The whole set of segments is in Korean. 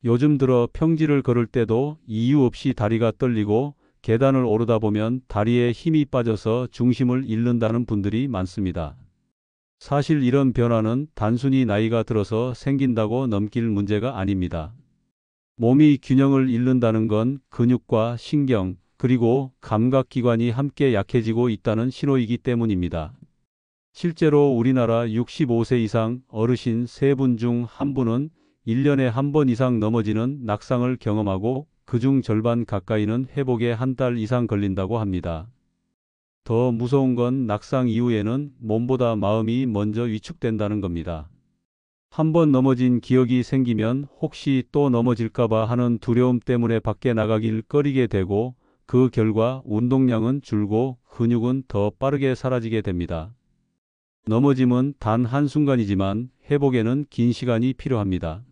요즘 들어 평지를 걸을 때도 이유 없이 다리가 떨리고 계단을 오르다 보면 다리에 힘이 빠져서 중심을 잃는다는 분들이 많습니다. 사실 이런 변화는 단순히 나이가 들어서 생긴다고 넘길 문제가 아닙니다. 몸이 균형을 잃는다는 건 근육과 신경, 그리고 감각기관이 함께 약해지고 있다는 신호이기 때문입니다. 실제로 우리나라 65세 이상 어르신 3분 중 1분은 1년에 한 번 이상 넘어지는 낙상을 경험하고 그중 절반 가까이는 회복에 한 달 이상 걸린다고 합니다. 더 무서운 건 낙상 이후에는 몸보다 마음이 먼저 위축된다는 겁니다. 한 번 넘어진 기억이 생기면 혹시 또 넘어질까봐 하는 두려움 때문에 밖에 나가길 꺼리게 되고 그 결과 운동량은 줄고 근육은 더 빠르게 사라지게 됩니다. 넘어짐은 단 한순간이지만 회복에는 긴 시간이 필요합니다.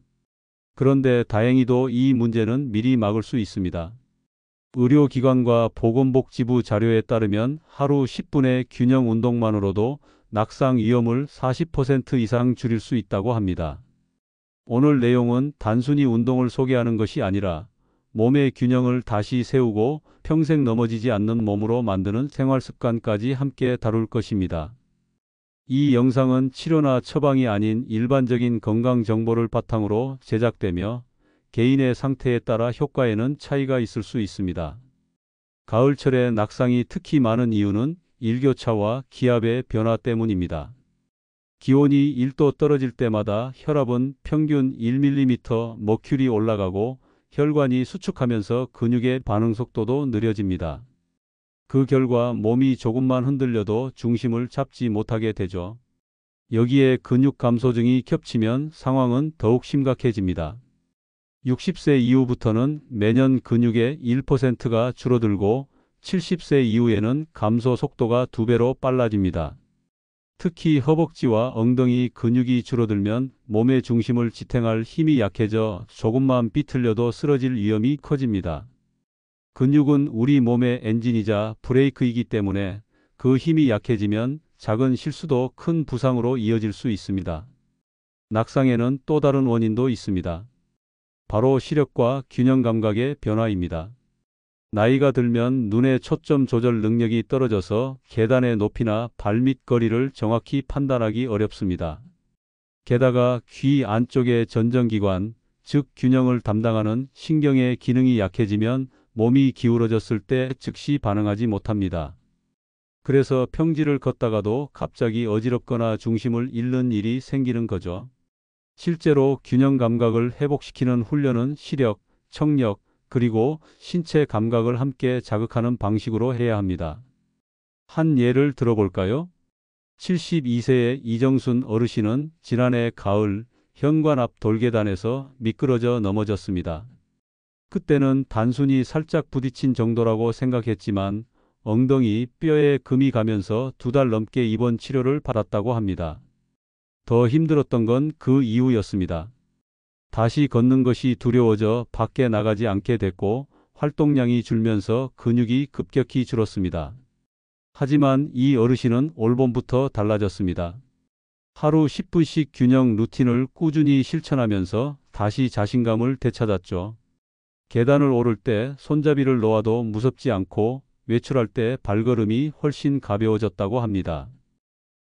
그런데 다행히도 이 문제는 미리 막을 수 있습니다. 의료기관과 보건복지부 자료에 따르면 하루 10분의 균형 운동만으로도 낙상 위험을 40% 이상 줄일 수 있다고 합니다. 오늘 내용은 단순히 운동을 소개하는 것이 아니라 몸의 균형을 다시 세우고 평생 넘어지지 않는 몸으로 만드는 생활 습관까지 함께 다룰 것입니다. 이 영상은 치료나 처방이 아닌 일반적인 건강 정보를 바탕으로 제작되며 개인의 상태에 따라 효과에는 차이가 있을 수 있습니다. 가을철에 낙상이 특히 많은 이유는 일교차와 기압의 변화 때문입니다. 기온이 1도 떨어질 때마다 혈압은 평균 1mm 머큐리 올라가고 혈관이 수축하면서 근육의 반응 속도도 느려집니다. 그 결과 몸이 조금만 흔들려도 중심을 잡지 못하게 되죠. 여기에 근육 감소증이 겹치면 상황은 더욱 심각해집니다. 60세 이후부터는 매년 근육의 1%가 줄어들고 70세 이후에는 감소 속도가 2배로 빨라집니다. 특히 허벅지와 엉덩이 근육이 줄어들면 몸의 중심을 지탱할 힘이 약해져 조금만 비틀려도 쓰러질 위험이 커집니다. 근육은 우리 몸의 엔진이자 브레이크이기 때문에 그 힘이 약해지면 작은 실수도 큰 부상으로 이어질 수 있습니다. 낙상에는 또 다른 원인도 있습니다. 바로 시력과 균형 감각의 변화입니다. 나이가 들면 눈의 초점 조절 능력이 떨어져서 계단의 높이나 발밑 거리를 정확히 판단하기 어렵습니다. 게다가 귀 안쪽의 전정기관, 즉 균형을 담당하는 신경의 기능이 약해지면 몸이 기울어졌을 때 즉시 반응하지 못합니다. 그래서 평지를 걷다가도 갑자기 어지럽거나 중심을 잃는 일이 생기는 거죠. 실제로 균형 감각을 회복시키는 훈련은 시력, 청력, 그리고 신체 감각을 함께 자극하는 방식으로 해야 합니다. 한 예를 들어볼까요? 72세의 이정순 어르신은 지난해 가을 현관 앞 돌계단에서 미끄러져 넘어졌습니다. 그때는 단순히 살짝 부딪힌 정도라고 생각했지만 엉덩이 뼈에 금이 가면서 2달 넘게 입원 치료를 받았다고 합니다. 더 힘들었던 건 그 이후였습니다. 다시 걷는 것이 두려워져 밖에 나가지 않게 됐고 활동량이 줄면서 근육이 급격히 줄었습니다. 하지만 이 어르신은 올봄부터 달라졌습니다. 하루 10분씩 균형 루틴을 꾸준히 실천하면서 다시 자신감을 되찾았죠. 계단을 오를 때 손잡이를 놓아도 무섭지 않고 외출할 때 발걸음이 훨씬 가벼워졌다고 합니다.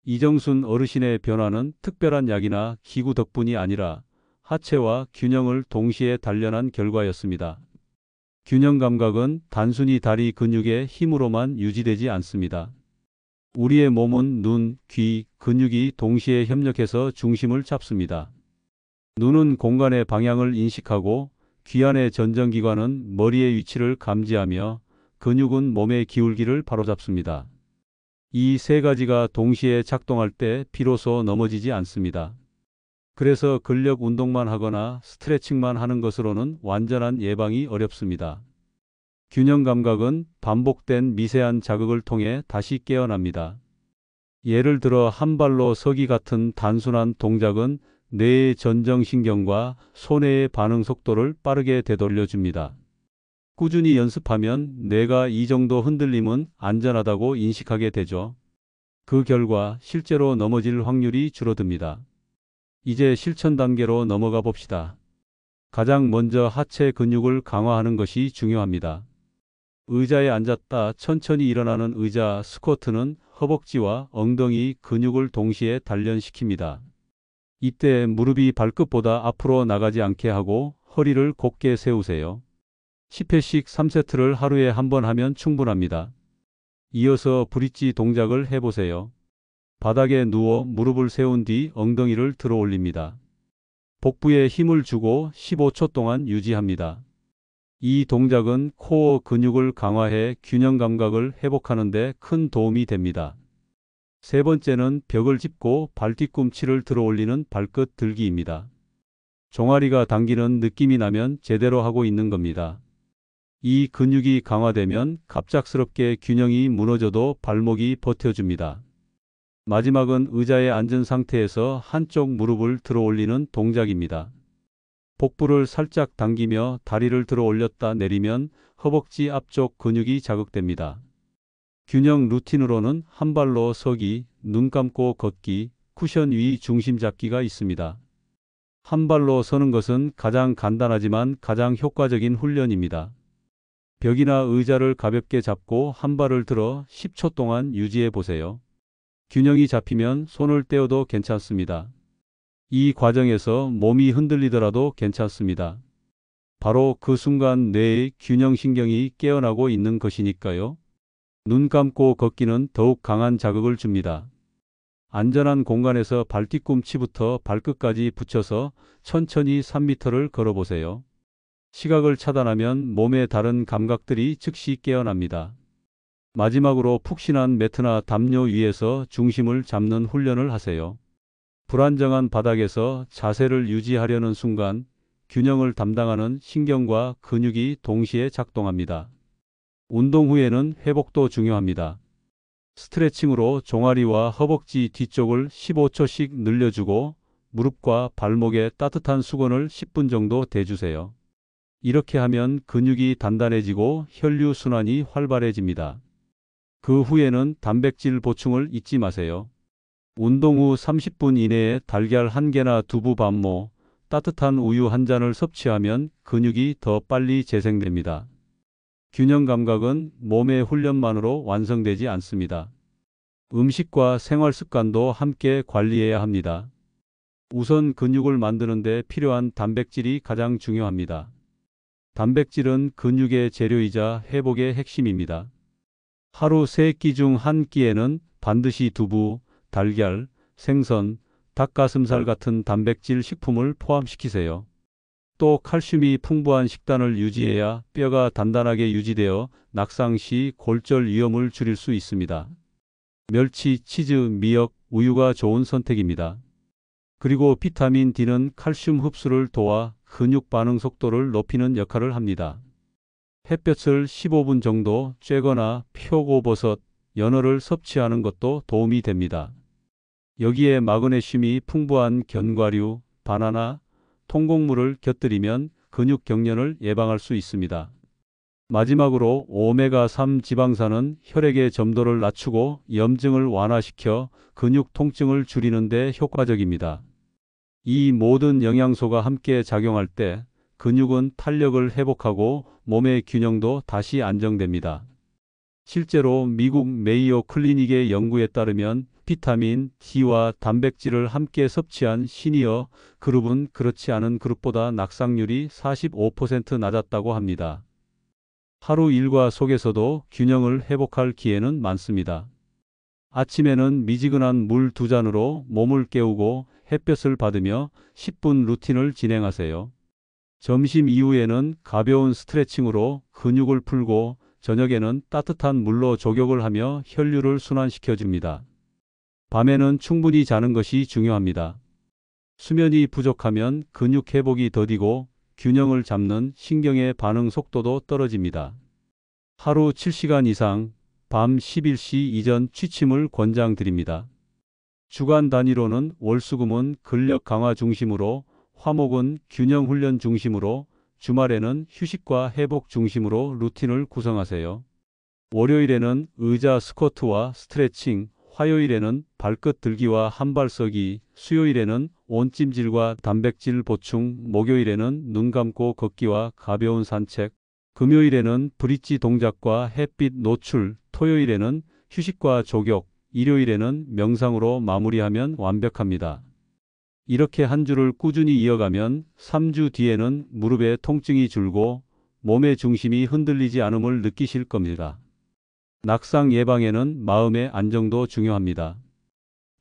이정순 어르신의 변화는 특별한 약이나 기구 덕분이 아니라 하체와 균형을 동시에 단련한 결과였습니다. 균형 감각은 단순히 다리 근육의 힘으로만 유지되지 않습니다. 우리의 몸은 눈, 귀, 근육이 동시에 협력해서 중심을 잡습니다. 눈은 공간의 방향을 인식하고 귀 안의 전정기관은 머리의 위치를 감지하며 근육은 몸의 기울기를 바로잡습니다. 이 세 가지가 동시에 작동할 때 비로소 넘어지지 않습니다. 그래서 근력 운동만 하거나 스트레칭만 하는 것으로는 완전한 예방이 어렵습니다. 균형 감각은 반복된 미세한 자극을 통해 다시 깨어납니다. 예를 들어 한 발로 서기 같은 단순한 동작은 뇌의 전정신경과 손해의 반응 속도를 빠르게 되돌려줍니다. 꾸준히 연습하면 뇌가 이 정도 흔들림은 안전하다고 인식하게 되죠. 그 결과 실제로 넘어질 확률이 줄어듭니다. 이제 실천 단계로 넘어가 봅시다. 가장 먼저 하체 근육을 강화하는 것이 중요합니다. 의자에 앉았다 천천히 일어나는 의자 스쿼트는 허벅지와 엉덩이 근육을 동시에 단련시킵니다. 이때 무릎이 발끝보다 앞으로 나가지 않게 하고 허리를 곧게 세우세요. 10회씩 3세트를 하루에 한 번 하면 충분합니다. 이어서 브릿지 동작을 해보세요. 바닥에 누워 무릎을 세운 뒤 엉덩이를 들어 올립니다. 복부에 힘을 주고 15초 동안 유지합니다. 이 동작은 코어 근육을 강화해 균형 감각을 회복하는 데 큰 도움이 됩니다. 세 번째는 벽을 짚고 발 뒤꿈치를 들어 올리는 발끝 들기입니다. 종아리가 당기는 느낌이 나면 제대로 하고 있는 겁니다. 이 근육이 강화되면 갑작스럽게 균형이 무너져도 발목이 버텨줍니다. 마지막은 의자에 앉은 상태에서 한쪽 무릎을 들어 올리는 동작입니다. 복부를 살짝 당기며 다리를 들어 올렸다 내리면 허벅지 앞쪽 근육이 자극됩니다. 균형 루틴으로는 한 발로 서기, 눈 감고 걷기, 쿠션 위 중심 잡기가 있습니다. 한 발로 서는 것은 가장 간단하지만 가장 효과적인 훈련입니다. 벽이나 의자를 가볍게 잡고 한 발을 들어 10초 동안 유지해 보세요. 균형이 잡히면 손을 떼어도 괜찮습니다. 이 과정에서 몸이 흔들리더라도 괜찮습니다. 바로 그 순간 뇌의 균형신경이 깨어나고 있는 것이니까요. 눈 감고 걷기는 더욱 강한 자극을 줍니다. 안전한 공간에서 발뒤꿈치부터 발끝까지 붙여서 천천히 3m를 걸어보세요. 시각을 차단하면 몸의 다른 감각들이 즉시 깨어납니다. 마지막으로 푹신한 매트나 담요 위에서 중심을 잡는 훈련을 하세요. 불안정한 바닥에서 자세를 유지하려는 순간 균형을 담당하는 신경과 근육이 동시에 작동합니다. 운동 후에는 회복도 중요합니다. 스트레칭으로 종아리와 허벅지 뒤쪽을 15초씩 늘려주고 무릎과 발목에 따뜻한 수건을 10분 정도 대주세요. 이렇게 하면 근육이 단단해지고 혈류순환이 활발해집니다. 그 후에는 단백질 보충을 잊지 마세요. 운동 후 30분 이내에 달걀 1개나 두부 반모, 따뜻한 우유 1잔을 섭취하면 근육이 더 빨리 재생됩니다. 균형 감각은 몸의 훈련만으로 완성되지 않습니다. 음식과 생활 습관도 함께 관리해야 합니다. 우선 근육을 만드는 데 필요한 단백질이 가장 중요합니다. 단백질은 근육의 재료이자 회복의 핵심입니다. 하루 3끼 중 1끼에는 반드시 두부, 달걀, 생선, 닭가슴살 같은 단백질 식품을 포함시키세요. 또 칼슘이 풍부한 식단을 유지해야 뼈가 단단하게 유지되어 낙상 시 골절 위험을 줄일 수 있습니다. 멸치, 치즈, 미역, 우유가 좋은 선택입니다. 그리고 비타민 D는 칼슘 흡수를 도와 근육 반응 속도를 높이는 역할을 합니다. 햇볕을 15분 정도 쬐거나 표고버섯, 연어를 섭취하는 것도 도움이 됩니다. 여기에 마그네슘이 풍부한 견과류, 바나나, 통곡물을 곁들이면 근육 경련을 예방할 수 있습니다. 마지막으로 오메가3 지방산은 혈액의 점도를 낮추고 염증을 완화시켜 근육 통증을 줄이는 데 효과적입니다. 이 모든 영양소가 함께 작용할 때 근육은 탄력을 회복하고 몸의 균형도 다시 안정됩니다. 실제로 미국 메이오 클리닉의 연구에 따르면 비타민 D와 단백질을 함께 섭취한 시니어 그룹은 그렇지 않은 그룹보다 낙상률이 45% 낮았다고 합니다. 하루 일과 속에서도 균형을 회복할 기회는 많습니다. 아침에는 미지근한 물 2잔으로 몸을 깨우고 햇볕을 받으며 10분 루틴을 진행하세요. 점심 이후에는 가벼운 스트레칭으로 근육을 풀고 저녁에는 따뜻한 물로 족욕을 하며 혈류를 순환시켜줍니다. 밤에는 충분히 자는 것이 중요합니다. 수면이 부족하면 근육 회복이 더디고 균형을 잡는 신경의 반응 속도도 떨어집니다. 하루 7시간 이상, 밤 11시 이전 취침을 권장드립니다. 주간 단위로는 월수금은 근력 강화 중심으로, 화목은 균형 훈련 중심으로, 주말에는 휴식과 회복 중심으로 루틴을 구성하세요. 월요일에는 의자 스쿼트와 스트레칭, 화요일에는 발끝 들기와 한발 서기, 수요일에는 온찜질과 단백질 보충, 목요일에는 눈 감고 걷기와 가벼운 산책, 금요일에는 브릿지 동작과 햇빛 노출, 토요일에는 휴식과 족욕, 일요일에는 명상으로 마무리하면 완벽합니다. 이렇게 한 주를 꾸준히 이어가면 3주 뒤에는 무릎의 통증이 줄고 몸의 중심이 흔들리지 않음을 느끼실 겁니다. 낙상 예방에는 마음의 안정도 중요합니다.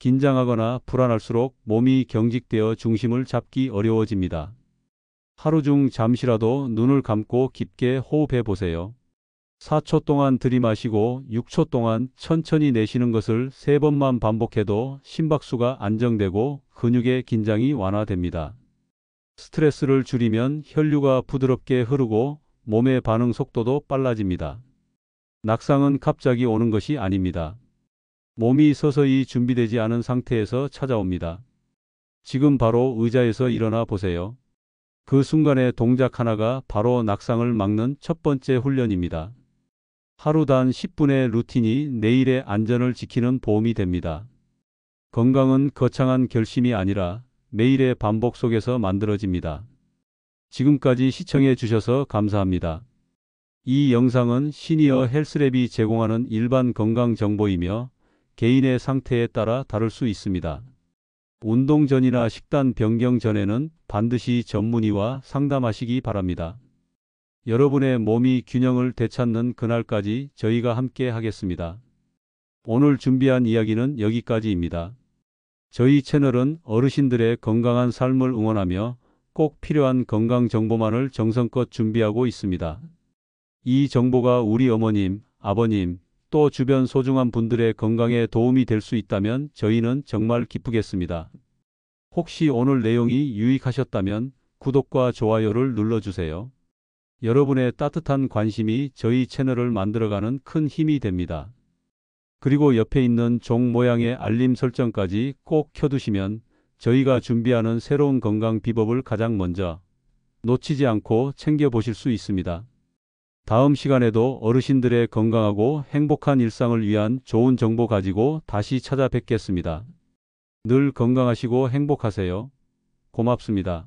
긴장하거나 불안할수록 몸이 경직되어 중심을 잡기 어려워집니다. 하루 중 잠시라도 눈을 감고 깊게 호흡해 보세요. 4초 동안 들이마시고 6초 동안 천천히 내쉬는 것을 3번만 반복해도 심박수가 안정되고 근육의 긴장이 완화됩니다. 스트레스를 줄이면 혈류가 부드럽게 흐르고 몸의 반응 속도도 빨라집니다. 낙상은 갑자기 오는 것이 아닙니다. 몸이 서서히 준비되지 않은 상태에서 찾아옵니다. 지금 바로 의자에서 일어나 보세요. 그 순간의 동작 하나가 바로 낙상을 막는 첫 번째 훈련입니다. 하루 단 10분의 루틴이 내일의 안전을 지키는 보험이 됩니다. 건강은 거창한 결심이 아니라 매일의 반복 속에서 만들어집니다. 지금까지 시청해 주셔서 감사합니다. 이 영상은 시니어 헬스랩이 제공하는 일반 건강 정보이며 개인의 상태에 따라 다를 수 있습니다. 운동 전이나 식단 변경 전에는 반드시 전문의와 상담하시기 바랍니다. 여러분의 몸이 균형을 되찾는 그날까지 저희가 함께 하겠습니다. 오늘 준비한 이야기는 여기까지입니다. 저희 채널은 어르신들의 건강한 삶을 응원하며 꼭 필요한 건강 정보만을 정성껏 준비하고 있습니다. 이 정보가 우리 어머님, 아버님, 또 주변 소중한 분들의 건강에 도움이 될 수 있다면 저희는 정말 기쁘겠습니다. 혹시 오늘 내용이 유익하셨다면 구독과 좋아요를 눌러주세요. 여러분의 따뜻한 관심이 저희 채널을 만들어가는 큰 힘이 됩니다. 그리고 옆에 있는 종 모양의 알림 설정까지 꼭 켜두시면 저희가 준비하는 새로운 건강 비법을 가장 먼저 놓치지 않고 챙겨보실 수 있습니다. 다음 시간에도 어르신들의 건강하고 행복한 일상을 위한 좋은 정보 가지고 다시 찾아뵙겠습니다. 늘 건강하시고 행복하세요. 고맙습니다.